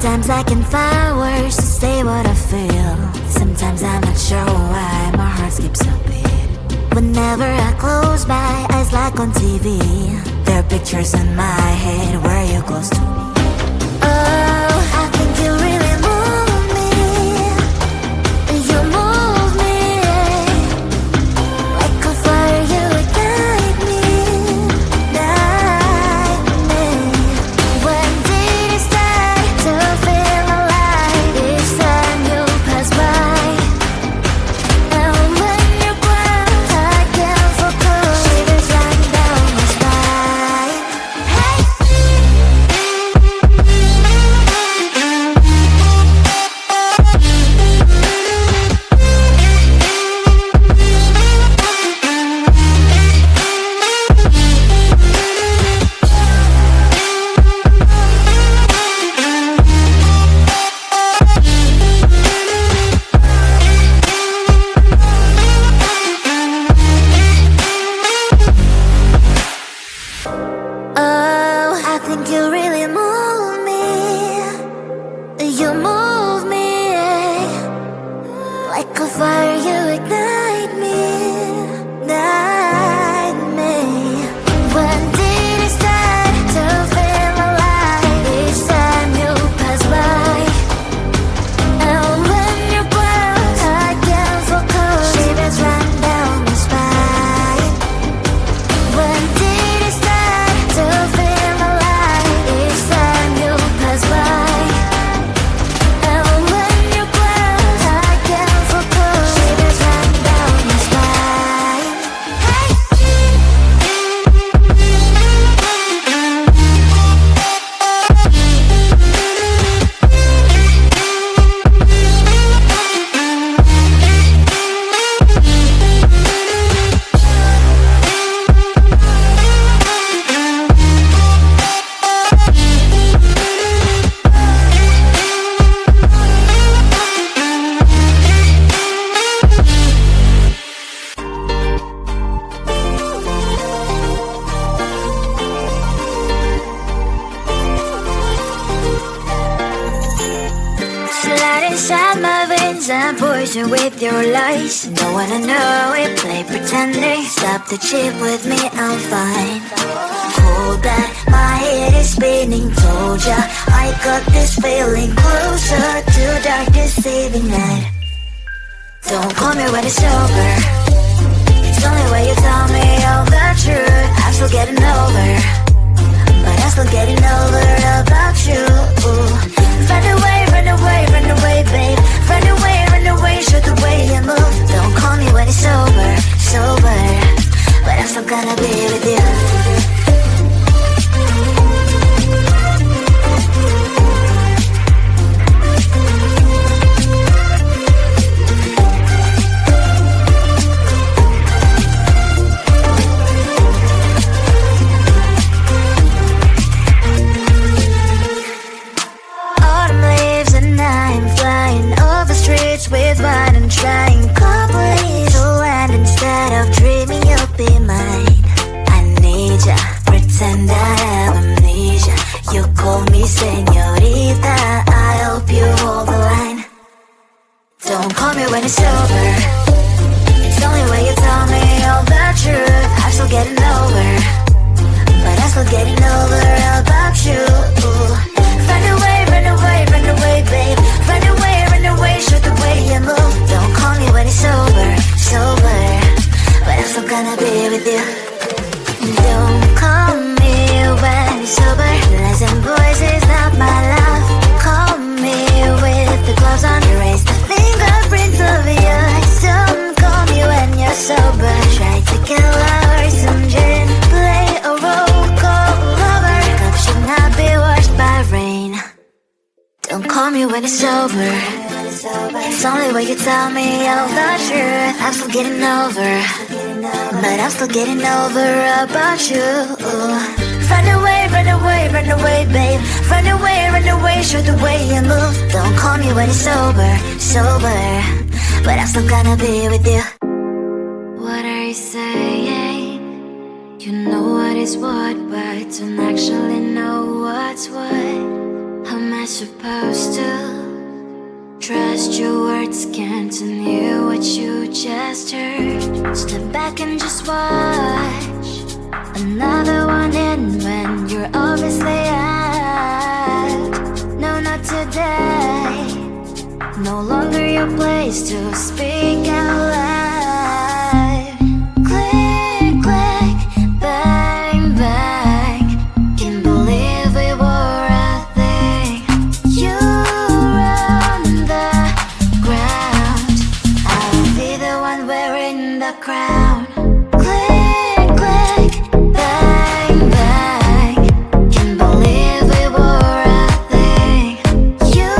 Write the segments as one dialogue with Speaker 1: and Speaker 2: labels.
Speaker 1: Sometimes I can find words to say what I feel. Sometimes I'm not sure why my heart skips a beat. Whenever I close my eyes like on TV, there are pictures in my head where you're close to me. Oh, I think you really move me. You move me like a fire, you ignite me, ignite me. When did it start to feel alive? Each time you pass by, and when you ground, I can't focus. Shivers run down my spine. Hey. Oh, I think you really move me. You move me like a fire, you ignite me, ignite me. When did it start to feel alive? Each time you pass by, and when you ground, I can't focus. Shivers run down my spine. When did it start to feel alive? Each time you pass by, and when you ground, I can't focus. Shivers run down my spine. Hey. Slide inside my veins and poison with your lies. Don't wanna know it, play pretending. Stop the chip with me, I'm fine. Hold back, my head is spinning. Told ya, I got this feeling closer to dark deceiving night. Don't call me when it's over. It's only when you tell me all the truth. I'm still getting over, but I'm still getting over about you. Run away, run away, run away, babe. Run away, show the way you move. Don't call me when it's over, sober, but I'm still gonna be with you. Autumn leaves and I'm flying over streets with wine and trying couples to land instead of dreaming you'll be mine. I need ya, pretend I have amnesia. You call me señorita, I hope you hold the line. Don't call me when it's over. It's only when you tell me all the truth. I'm still getting over, but I'm still getting over about you. Run away, run away, run away, babe. Run away, show the way you move. Don't call me when it's over, sober, but I'm still gonna be with you. Don't call me when it's sober. Lies and boys is not my love. Call me with the gloves on. Erase the fingerprints of yours. Don't call me when you're sober. Try to get lower, some gin, play a role, call lover. Cup should not be washed by rain. Don't call me when it's over. It's only when you tell me all the truth. I'm still getting over, but I'm still getting over about you. Run away, run away, run away, babe. Run away, show the way you move. Don't call me when it's sober, sober, but I'm still gonna be with you. What are you saying? You know what is what, but don't actually know what's what. A mess supposed to trust your words, can't undo what you just heard. Step back and just watch another one in when you're obviously out. No, not today. No longer your place to speak out loud. Click, click, bang, bang. Can't believe we were a thing. You run the ground, I'll be the one wearing the crown. Click, click, bang, bang. Can't believe we were a thing. You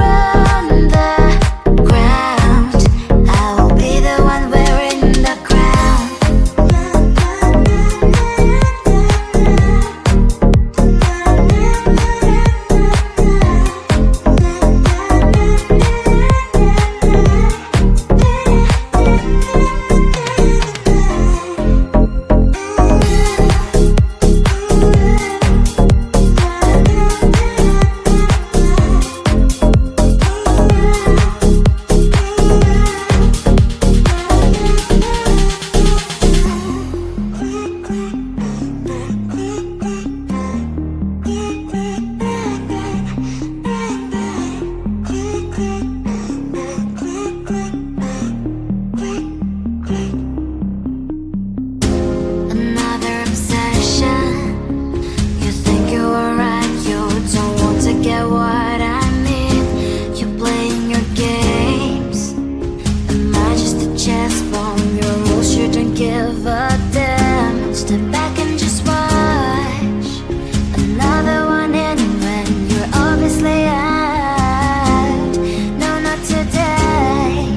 Speaker 1: run the ground, I will be the one wearing the crown. Another obsession. You think you are right, you don't want to get what I mean. You're playing your games. Am I just a chess ball? Your rules shouldn't give a damn. Step back and just watch another one in when you're obviously out. No, not today.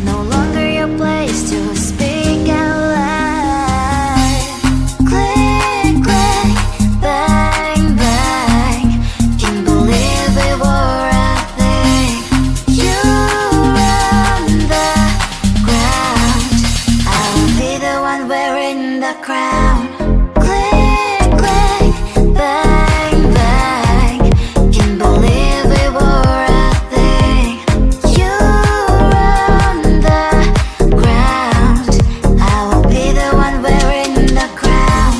Speaker 1: No longer your place to speak out loud. Click, click, bang, bang. Can't believe we were a thing. You run the ground, I will be the one wearing the crown. Click, click, bang, bang. Can't believe we were a thing. You run the ground, I will be the one wearing the crown.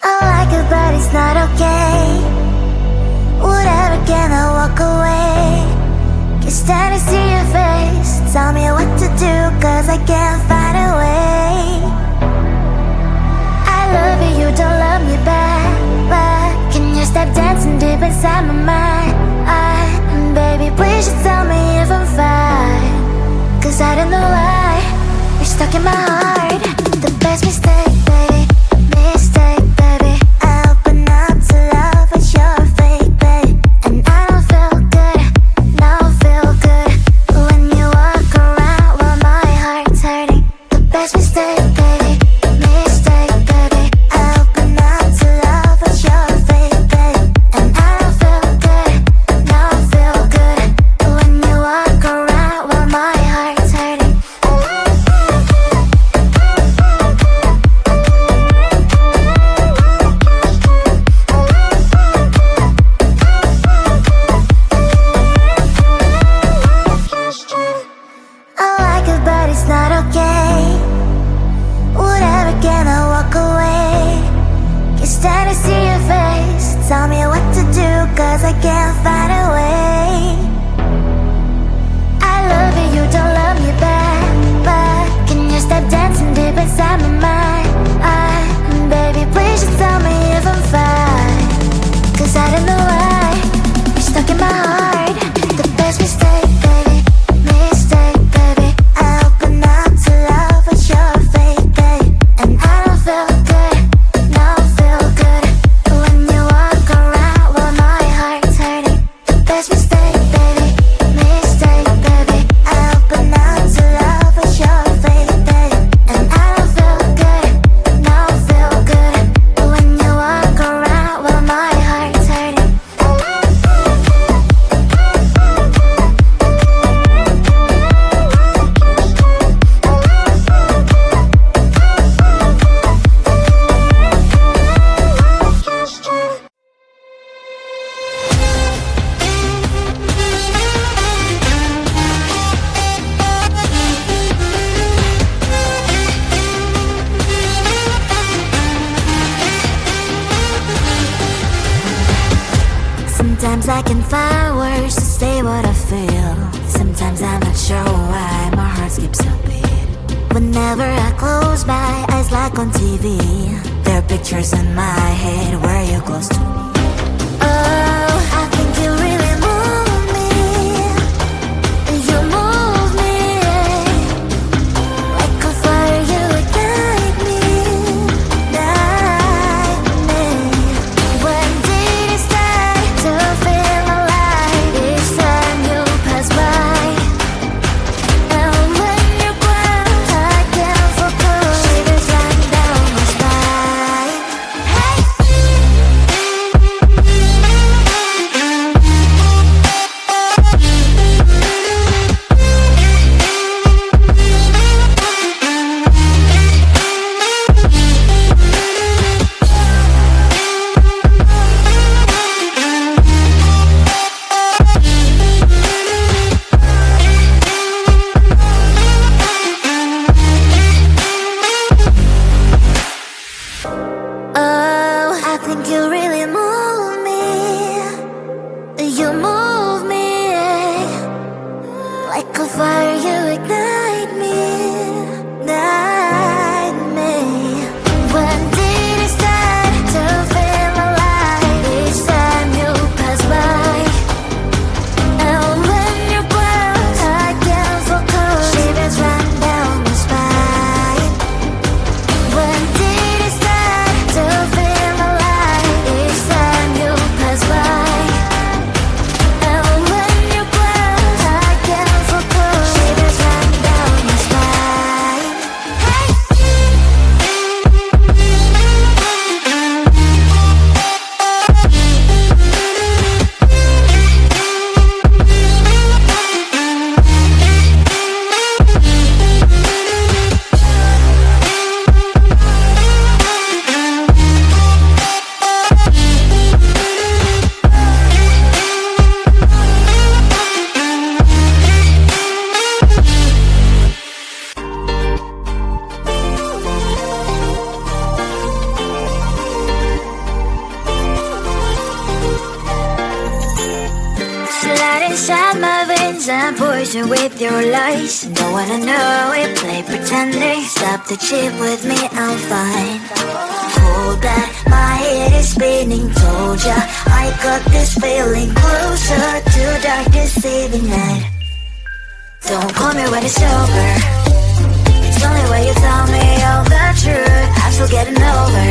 Speaker 1: I like it, but it's not okay. Whatever, can I walk away? Can't stand to see your face. Tell me what to do, cause I can't find a way. I love you, you don't love me back. But can you stop dancing deep inside my mind? Baby, please just tell me if I'm fine. Cause I don't know why you're stuck in my heart. The best mistake, baby. Mistake, baby. I open up to love, but you're fake, baby. And I don't feel good, no, feel good when you walk around while my heart's hurting. The best mistake, baby. Mistake, baby. I open up to love, but you're fake, baby. And I don't feel good, no, feel good when you walk around while my heart's hurting. I like it, but it's not okay. Whatever, can I walk away? Can't stand to see your face. Tell me what to do, cause I can't find a way. I love you, you don't love me back. But can you stop dancing deep inside my mind? Baby, please just tell me if I'm fine. Cause I don't know why you're stuck in my heart. The best mistake, baby. Mistake, baby. I open up to love, but you're fake, baby. And I don't feel good, no, feel good when you walk around. Sometimes I can find words to say what I feel. Sometimes I'm not sure why my heart skips a beat. Whenever I close my eyes like on TV, there are pictures in my head where you're close to me. Oh, I think you really move me. You move me like a fire, you ignite me, ignite me. When did it start to feel alive? Each time you pass by, and when you cry, I can't focus. Shivers run down my spine. Hey. Oh, I think you really move me. You move me like a fire, you ignite me, ignite me. When did it start to feel alive? Each time you pass by, and when you close, I can't focus. Shivers run down my spine. When did it start to feel alive? Each time you pass by, and when you close, I can't focus. Shivers run down my spine. Hey. Slide inside my veins and poison with your lies. Don't wanna know it, play pretending. Stop the cheat with me, I'm fine. Hold that, my head is spinning. Told ya, I got this feeling. Closer to dark deceiving night. Don't call me when it's over. It's only when you tell me all the truth. I'm still getting over,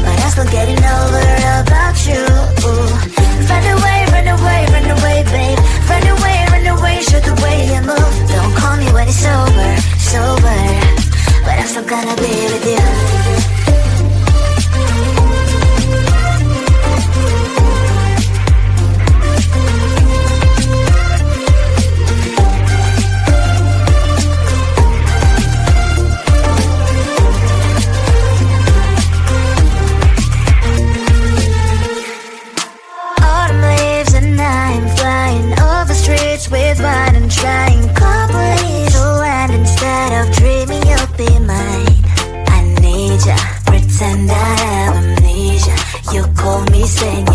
Speaker 1: but I'm still getting over about you. Run away, run away, run away, babe. Run away, show the way you move. Don't call me when it's over, sober, but I'm still gonna be with you. Autumn leaves and I'm flying over streets with wine and trying completely to land. Instead of dreaming you'll be mine, I need ya, pretend I have amnesia. You call me saying